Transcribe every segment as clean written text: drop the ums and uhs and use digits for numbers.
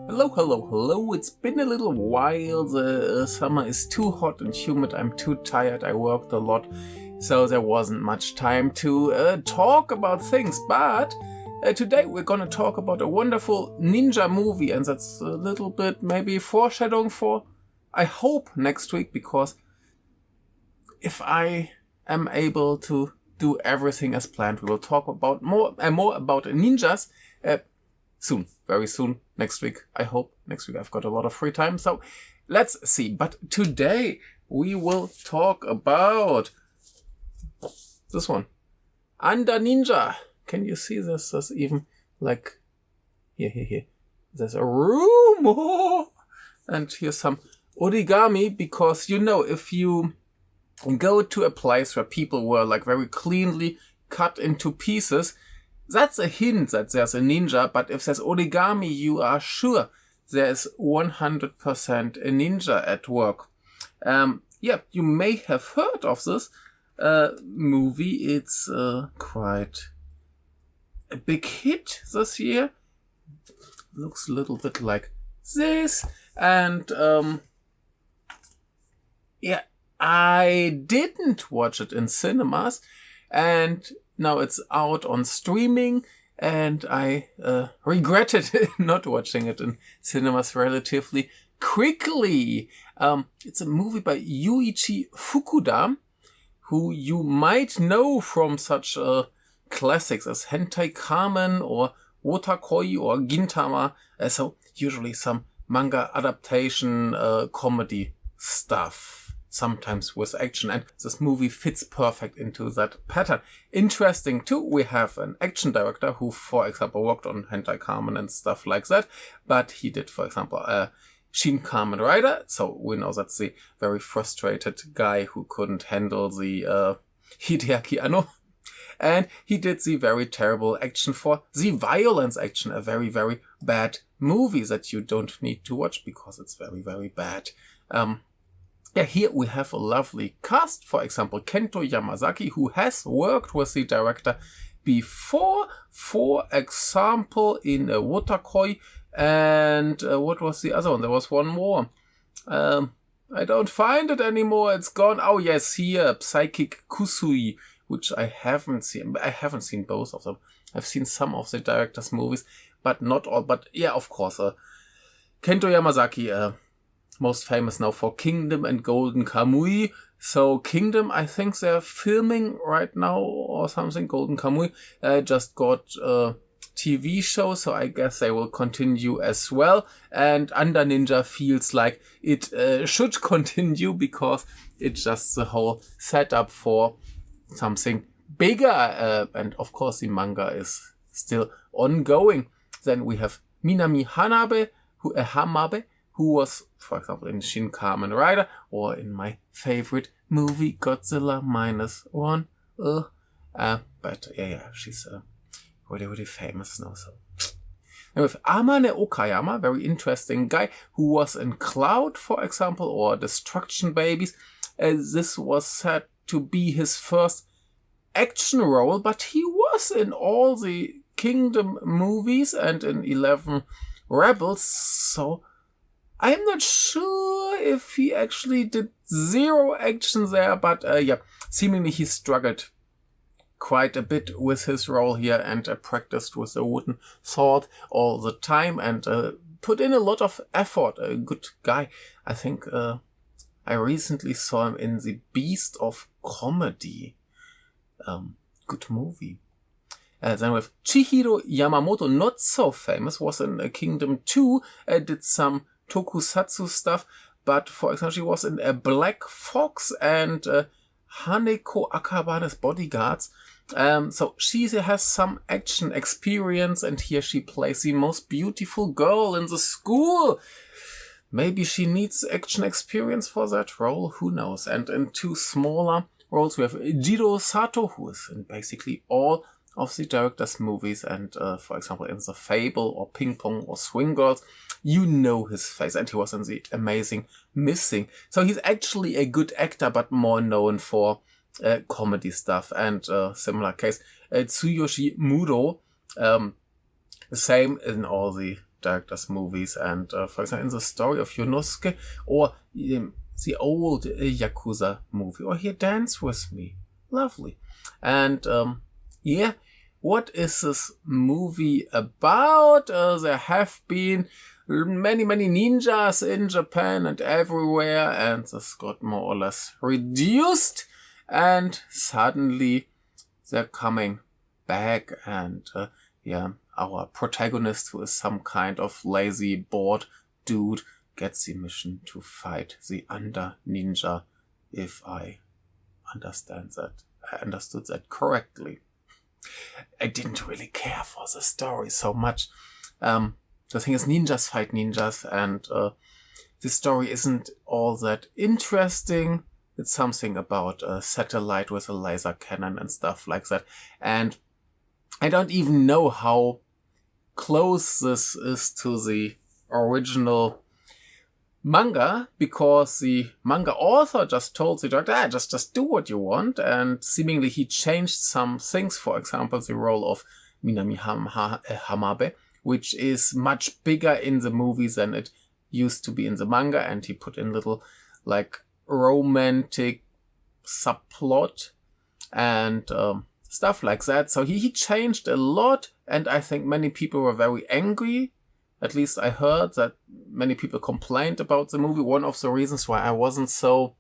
Hello, hello, hello. It's been a little while. The summer is too hot and humid. I'm too tired. I worked a lot, so there wasn't much time to talk about things. But today we're going to talk about a wonderful ninja movie, and that's a little bit maybe foreshadowing for, I hope, next week, because if I am able to do everything as planned, we will talk about more about ninjas soon, very soon, next week, I hope. Next week I've got a lot of free time, so let's see. But today we will talk about this one, Ander Ninja. Can you see this? There's even like here. There's a room, and here's some origami, because if you go to a place where people were like very cleanly cut into pieces, that's a hint that there's a ninja. But if there's origami, you are sure there's 100% a ninja at work. You may have heard of this movie. It's quite a big hit this year. Looks a little bit like this. And I didn't watch it in cinemas, and now it's out on streaming, and I regretted not watching it in cinemas relatively quickly. It's a movie by Yuichi Fukuda, who you might know from such classics as Hentai Kamen or Wotakoi or Gintama, so usually some manga adaptation comedy stuff, sometimes with action, and this movie fits perfect into that pattern. Interesting too, we have an action director who, for example, worked on Hentai Kamen and stuff like that, but he did, for example, Shin Kamen Rider, so we know that's the very frustrated guy who couldn't handle the Hideaki Anno, and he did the very terrible action for the Violence action, a very, very bad movie that you don't need to watch because it's very, very bad. Here we have a lovely cast. For example, Kento Yamazaki, who has worked with the director before, for example, in Wotakoi, and what was the other one? There was one more. I don't find it anymore. It's gone. Oh yes, here, Psychic Kusui, which I haven't seen. I haven't seen both of them. I've seen some of the director's movies, but not all. But yeah, of course, Kento Yamazaki, most famous now for Kingdom and Golden Kamuy. So Kingdom, I think they're filming right now or something. Golden Kamuy just got a TV show, so I guess they will continue as well. And Ander Ninja feels like it should continue, because it's just the whole setup for something bigger. And of course the manga is still ongoing. Then we have Minami Hanabe, Hamabe, who was, for example, in Shin Kamen Rider, or in my favorite movie, Godzilla -1. But she's really, really famous now. So, and with Amane Okayama, very interesting guy, who was in Cloud, for example, or Destruction Babies. This was said to be his first action role, but he was in all the Kingdom movies and in 11 Rebels, so I'm not sure if he actually did zero action there, but seemingly he struggled quite a bit with his role here, and practiced with a wooden sword all the time, and put in a lot of effort. A good guy. I think I recently saw him in The Beast of Comedy. Good movie. Then with Chihiro Yamamoto, not so famous, was in Kingdom 2, did some tokusatsu stuff, but for example, she was in a Black Fox and Haneko Akabane's Bodyguards. So she has some action experience, and here she plays the most beautiful girl in the school. Maybe she needs action experience for that role, who knows. And in two smaller roles, we have Jiro Sato, who is in basically all of the director's movies, and for example in The Fable or Ping Pong or Swing Girls, you know his face, and he was in the amazing Missing. So he's actually a good actor, but more known for comedy stuff. And similar case, Tsuyoshi Muro, the same in all the director's movies. And for example, in the story of Yonosuke, or the old Yakuza movie, or here Dance With Me. Lovely. And yeah, what is this movie about? There have been many ninjas in Japan and everywhere, and this got more or less reduced, and suddenly they're coming back, and yeah, our protagonist, who is some kind of lazy, bored dude, gets the mission to fight the Under Ninja, if I understood that correctly. I didn't really care for the story so much. The thing is, ninjas fight ninjas, and the story isn't all that interesting. It's something about a satellite with a laser cannon and stuff like that. And I don't even know how close this is to the original manga, because the manga author just told the director, just do what you want, and seemingly he changed some things. For example, the role of Minami Hamabe, which is much bigger in the movie than it used to be in the manga, and he put in little like romantic subplot and stuff like that. So he changed a lot, and I think many people were very angry. At least I heard that many people complained about the movie. One of the reasons why I wasn't so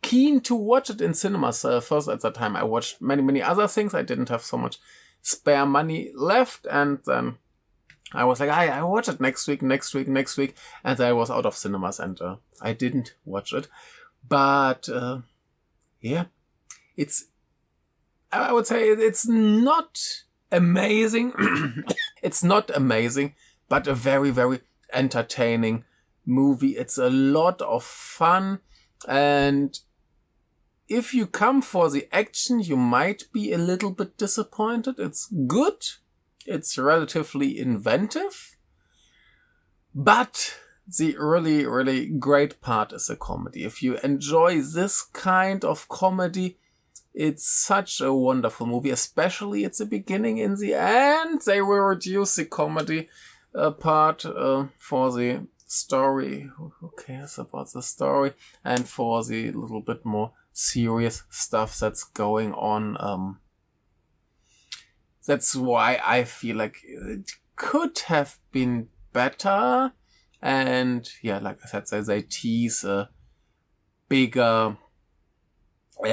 keen to watch it in cinemas. First, at that time, I watched many other things. I didn't have so much spare money left. And then I was like, I watch it next week. And then I was out of cinemas, and I didn't watch it. But yeah, I would say it's not amazing. It's not amazing, but a very entertaining movie. It's a lot of fun, and if you come for the action, you might be a little bit disappointed. It's good. It's relatively inventive, but the really great part is the comedy. If you enjoy this kind of comedy, it's such a wonderful movie, especially at the beginning. In the end, they will reduce the comedy part for the story. Who cares about the story? And for the little bit more serious stuff that's going on. That's why I feel like it could have been better. And yeah, like I said, they tease a bigger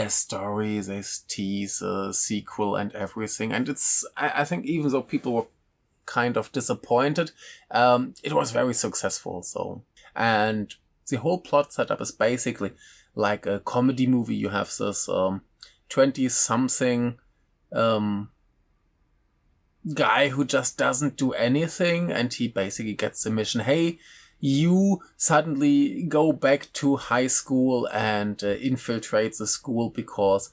story, they tease a sequel and everything. And I think even though people were kind of disappointed, it was very successful. So, and the whole plot setup is basically like a comedy movie. You have this 20-something guy who just doesn't do anything, and he basically gets the mission, hey, you suddenly go back to high school and infiltrate the school because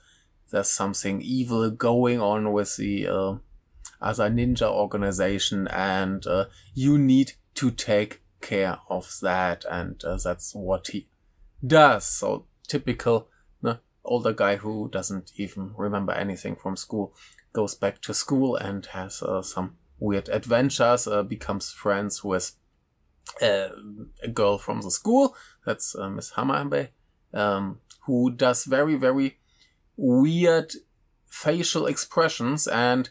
there's something evil going on with the other ninja organization, and you need to take care of that, and that's what he does. So typical older guy who doesn't even remember anything from school goes back to school and has some weird adventures, becomes friends with a girl from the school. That's Miss Hamabe, who does very weird facial expressions. And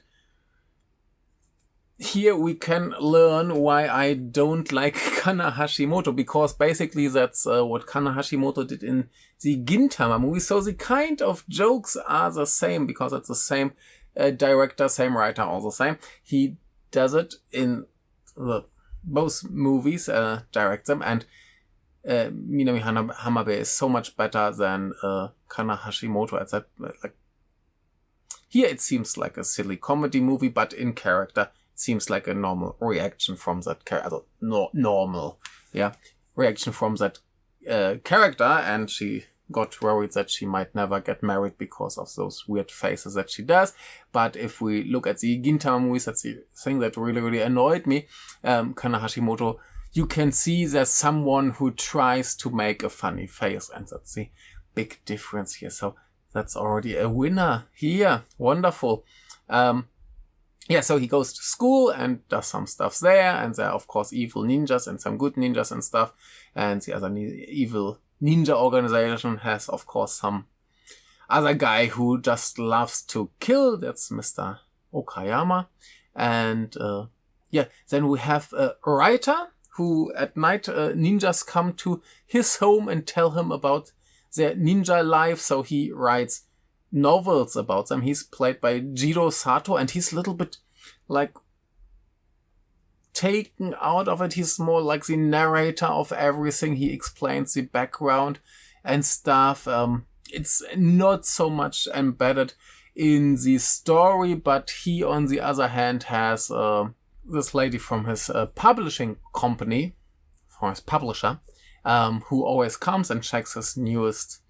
here we can learn why I don't like Kana Hashimoto, because basically that's what Kana Hashimoto did in the Gintama movie. So the kind of jokes are the same, because it's the same director, same writer, all the same. He does it in both movies, directs them, and Minami Hamabe is so much better than Kana Hashimoto at that. Like, here it seems like a silly comedy movie, but in character it seems like a normal reaction from that character. Normal reaction from that character, and she got worried that she might never get married because of those weird faces that she does. But if we look at the Gintama movies, that's the thing that really annoyed me. Kana Hashimoto, you can see there's someone who tries to make a funny face, and that's the big difference here. So that's already a winner here. Wonderful. yeah, so he goes to school and does some stuff there, and there are of course evil ninjas and some good ninjas and stuff, and the other evil ninja organization has of course some other guy who just loves to kill. That's Mr. Okayama. And yeah, then we have a writer who at night ninjas come to his home and tell him about their ninja life. So he writes novels about them. He's played by Jiro Sato, and he's a little bit like taken out of it. He's more like the narrator of everything. He explains the background and stuff. It's not so much embedded in the story, but he, on the other hand, has this lady from his publishing company, from his publisher, who always comes and checks his newest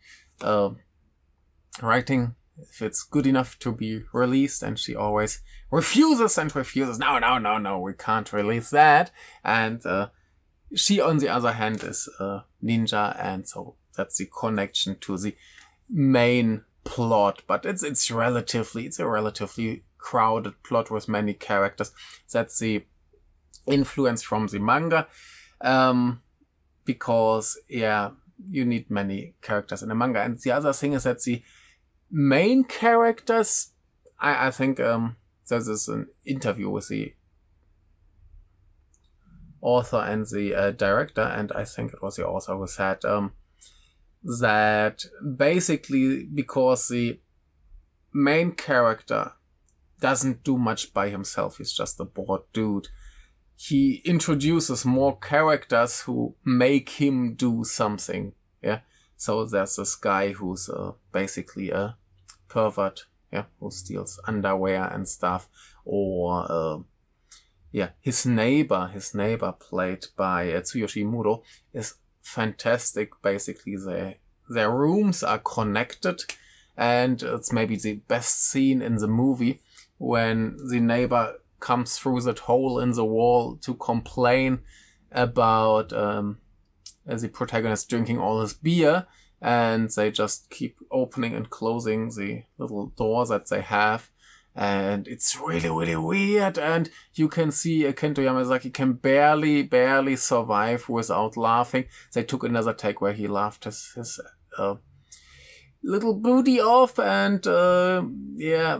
writing, if it's good enough to be released, and she always refuses. No, we can't release that. And she, on the other hand, is a ninja, and so that's the connection to the main plot. But it's a relatively crowded plot with many characters. That's the influence from the manga, because yeah, you need many characters in a manga. And the other thing is that the main characters, I think there's an interview with the author and the director, and I think it was the author who said that basically because the main character doesn't do much by himself, he's just a bored dude, he introduces more characters who make him do something. Yeah. So there's this guy who's basically a pervert, yeah, who steals underwear and stuff. Or yeah, his neighbor played by Tsuyoshi Muro is fantastic. Basically, their rooms are connected, and it's maybe the best scene in the movie when the neighbor comes through that hole in the wall to complain about the protagonist drinking all his beer, and they just keep opening and closing the little door that they have, and it's really, really weird, and you can see Kento Yamazaki can barely survive without laughing. They took another take where he laughed his little booty off, and yeah,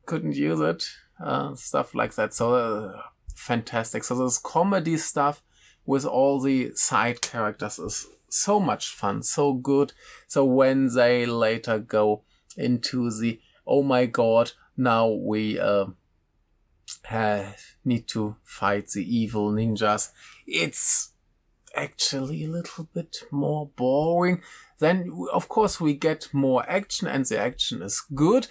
couldn't use it, stuff like that. So fantastic. So this comedy stuff with all the side characters is so much fun, so good. So when they later go into the, oh my god, now we need to fight the evil ninjas, it's actually a little bit more boring. Then, of course, we get more action, and the action is good.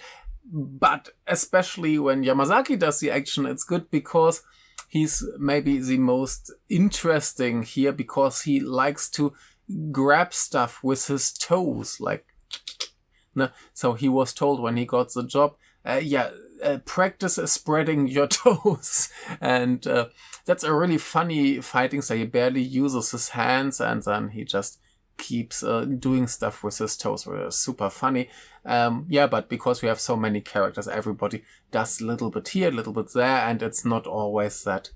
But especially when Yamazaki does the action, it's good because he's maybe the most interesting here, because he likes to grab stuff with his toes, like, no. So he was told when he got the job, practice spreading your toes. And that's a really funny fighting, so he barely uses his hands, and then he just keeps doing stuff with his toes, which is super funny. But because we have so many characters, everybody does a little bit here, a little bit there, and it's not always that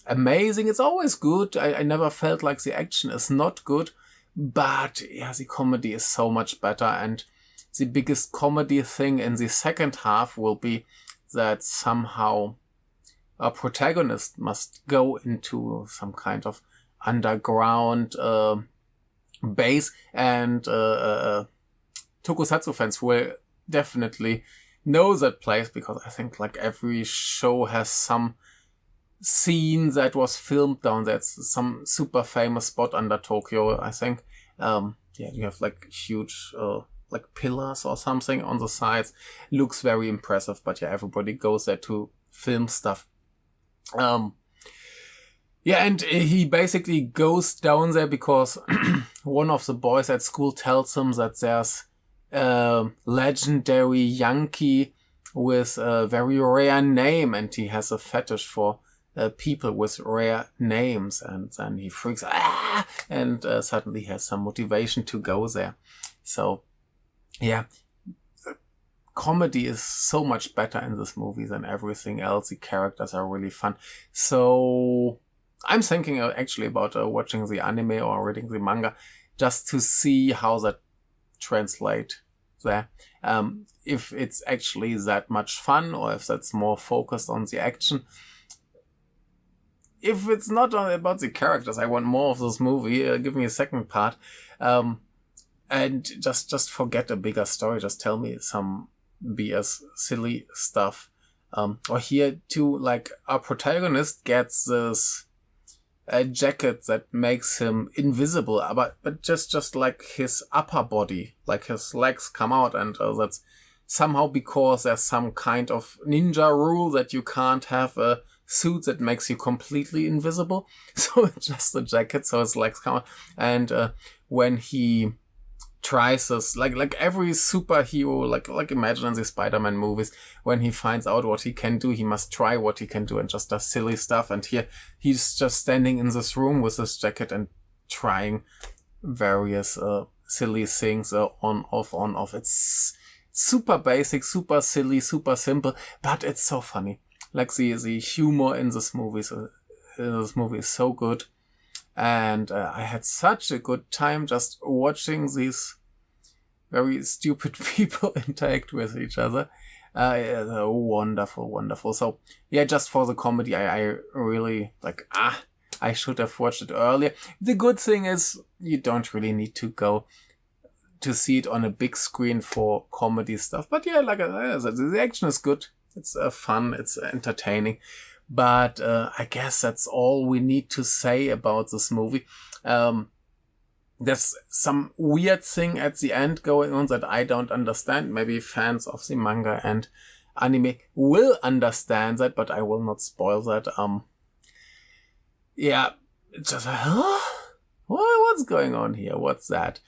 amazing. It's always good. I never felt like the action is not good, but yeah, the comedy is so much better. And the biggest comedy thing in the second half will be that somehow a protagonist must go into some kind of underground base, and tokusatsu fans will definitely know that place, because I think like every show has some scene that was filmed down there. It's some super famous spot under Tokyo, I think. You have like huge like pillars or something on the sides. Looks very impressive, but yeah, everybody goes there to film stuff. And he basically goes down there because one of the boys at school tells him that there's a legendary Yankee with a very rare name, and he has a fetish for people with rare names, and then he freaks out, and suddenly has some motivation to go there. So, yeah, the comedy is so much better in this movie than everything else. The characters are really fun. So I'm thinking actually about watching the anime or reading the manga just to see how that translate there. If it's actually that much fun or if that's more focused on the action. If it's not about the characters, I want more of this movie. Give me a second part. And just forget a bigger story. Just tell me some BS silly stuff. Or here too, like our protagonist gets this jacket that makes him invisible, but just like his upper body, like his legs come out, and that's somehow because there's some kind of ninja rule that you can't have a suit that makes you completely invisible. So it's just a jacket, so his legs come out. And when he tries this, like every superhero, like imagine in the Spider-Man movies, when he finds out what he can do, he must try what he can do and just does silly stuff. And here he's just standing in this room with this jacket and trying various silly things, on off. It's super basic, super silly, super simple, but it's so funny. Like the humor in this movie is so good. And I had such a good time just watching these very stupid people interact with each other. Wonderful. So yeah, just for the comedy, I really I should have watched it earlier. The good thing is you don't really need to go to see it on a big screen for comedy stuff. But yeah, like I said, the action is good. It's fun. It's entertaining. But I guess that's all we need to say about this movie. There's some weird thing at the end going on that I don't understand. Maybe fans of the manga and anime will understand that, but I will not spoil that. Yeah, it's just what's going on here? What's that?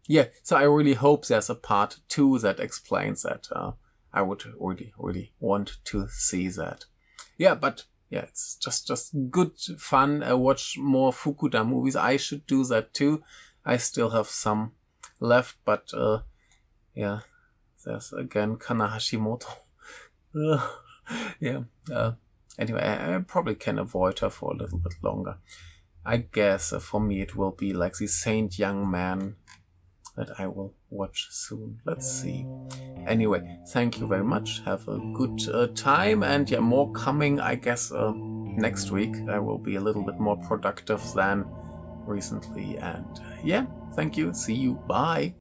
Yeah, so I really hope there's a part 2 that explains that. I would really want to see that. Yeah, but yeah, it's just good fun. Watch more Fukuda movies. I should do that too. I still have some left, but yeah, there's again Kana Hashimoto. Yeah. Anyway, I probably can avoid her for a little bit longer. I guess for me it will be like the Saint Young Man that I will watch soon. Let's see. Anyway, thank you very much. Have a good time, and yeah, more coming, I guess, next week. I will be a little bit more productive than recently, and yeah, thank you. See you. Bye.